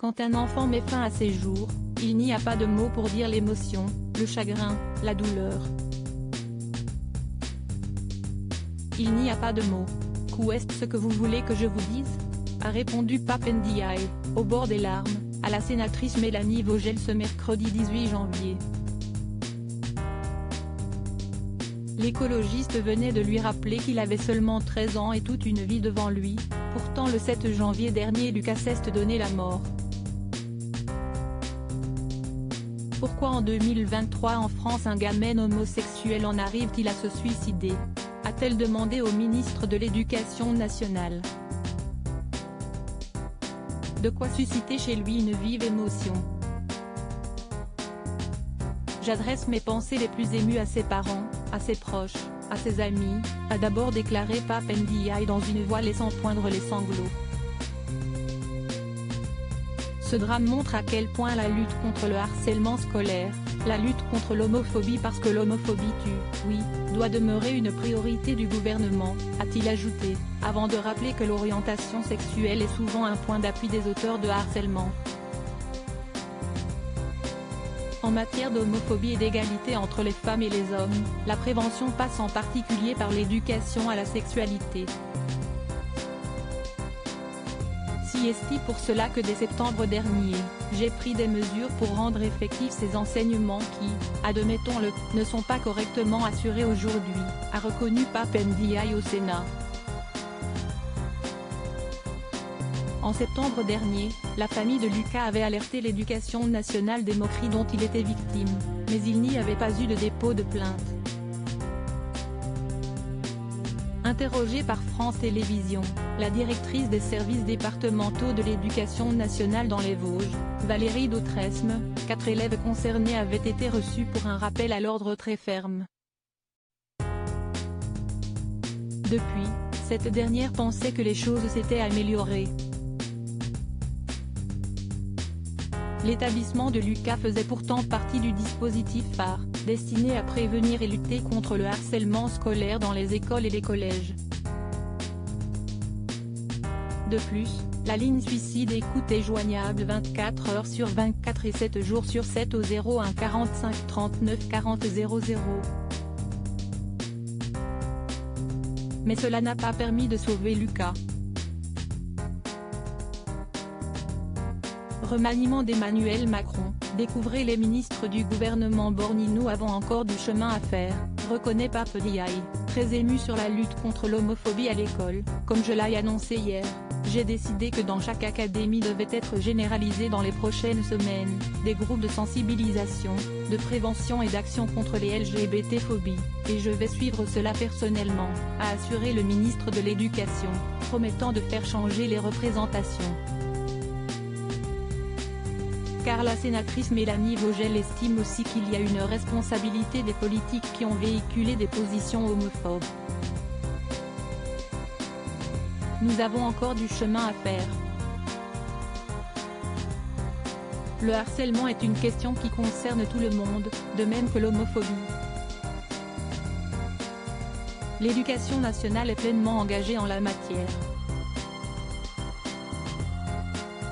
Quand un enfant met fin à ses jours, il n'y a pas de mots pour dire l'émotion, le chagrin, la douleur. Il n'y a pas de mots. Qu'est-ce ce que vous voulez que je vous dise ? A répondu Pape Ndiaye, au bord des larmes, à la sénatrice Mélanie Vogel ce mercredi 18 janvier. L'écologiste venait de lui rappeler qu'il avait seulement 13 ans et toute une vie devant lui, pourtant le 7 janvier dernier Lucas s'est donné la mort. Pourquoi en 2023 en France un gamin homosexuel en arrive-t-il à se suicider ? A-t-elle demandé au ministre de l'Éducation nationale. De quoi susciter chez lui une vive émotion. J'adresse mes pensées les plus émues à ses parents, à ses proches, à ses amis, a d'abord déclaré Pape Ndiaye dans une voix laissant poindre les sanglots. Ce drame montre à quel point la lutte contre le harcèlement scolaire, la lutte contre l'homophobie parce que l'homophobie tue, oui, doit demeurer une priorité du gouvernement, a-t-il ajouté, avant de rappeler que l'orientation sexuelle est souvent un point d'appui des auteurs de harcèlement. En matière d'homophobie et d'égalité entre les femmes et les hommes, la prévention passe en particulier par l'éducation à la sexualité. Si est pour cela que dès septembre dernier, j'ai pris des mesures pour rendre effectifs ces enseignements qui, admettons-le, ne sont pas correctement assurés aujourd'hui, a reconnu Pape Ndiaye au Sénat. En septembre dernier, la famille de Lucas avait alerté l'Éducation nationale des moqueries dont il était victime, mais il n'y avait pas eu de dépôt de plainte. Interrogée par France Télévisions, la directrice des services départementaux de l'éducation nationale dans les Vosges, Valérie Dautresme, 4 élèves concernés avaient été reçus pour un rappel à l'ordre très ferme. Depuis, cette dernière pensait que les choses s'étaient améliorées. L'établissement de Lucas faisait pourtant partie du dispositif phare, destiné à prévenir et lutter contre le harcèlement scolaire dans les écoles et les collèges. De plus, la ligne suicide écoute est joignable 24 heures sur 24 et 7 jours sur 7 au 01 45 39 40 00. Mais cela n'a pas permis de sauver Lucas. Remaniement d'Emmanuel Macron, découvrez les ministres du gouvernement borgne, nous avons encore du chemin à faire, reconnaît Pape Ndiaye, très ému sur la lutte contre l'homophobie à l'école, comme je l'ai annoncé hier. J'ai décidé que dans chaque académie devaient être généralisés dans les prochaines semaines, des groupes de sensibilisation, de prévention et d'action contre les LGBT-phobies, et je vais suivre cela personnellement, a assuré le ministre de l'Éducation, promettant de faire changer les représentations. Car la sénatrice Mélanie Vogel estime aussi qu'il y a une responsabilité des politiques qui ont véhiculé des positions homophobes. Nous avons encore du chemin à faire. Le harcèlement est une question qui concerne tout le monde, de même que l'homophobie. L'éducation nationale est pleinement engagée en la matière.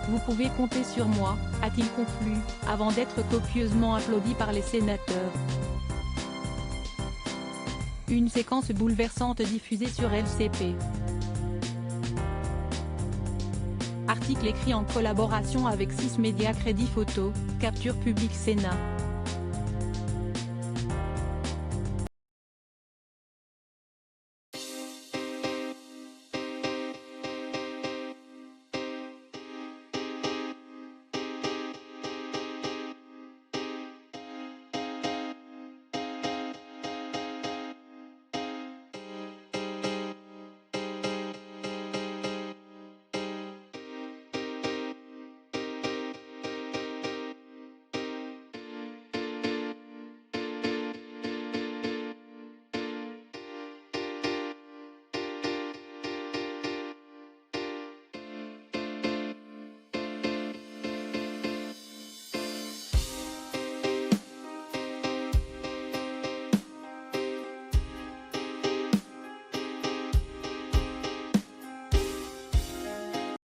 Vous pouvez compter sur moi, a-t-il conclu, avant d'être copieusement applaudi par les sénateurs. Une séquence bouleversante diffusée sur LCP. Article écrit en collaboration avec 6 médias Crédit Photo, Capture Publique Sénat.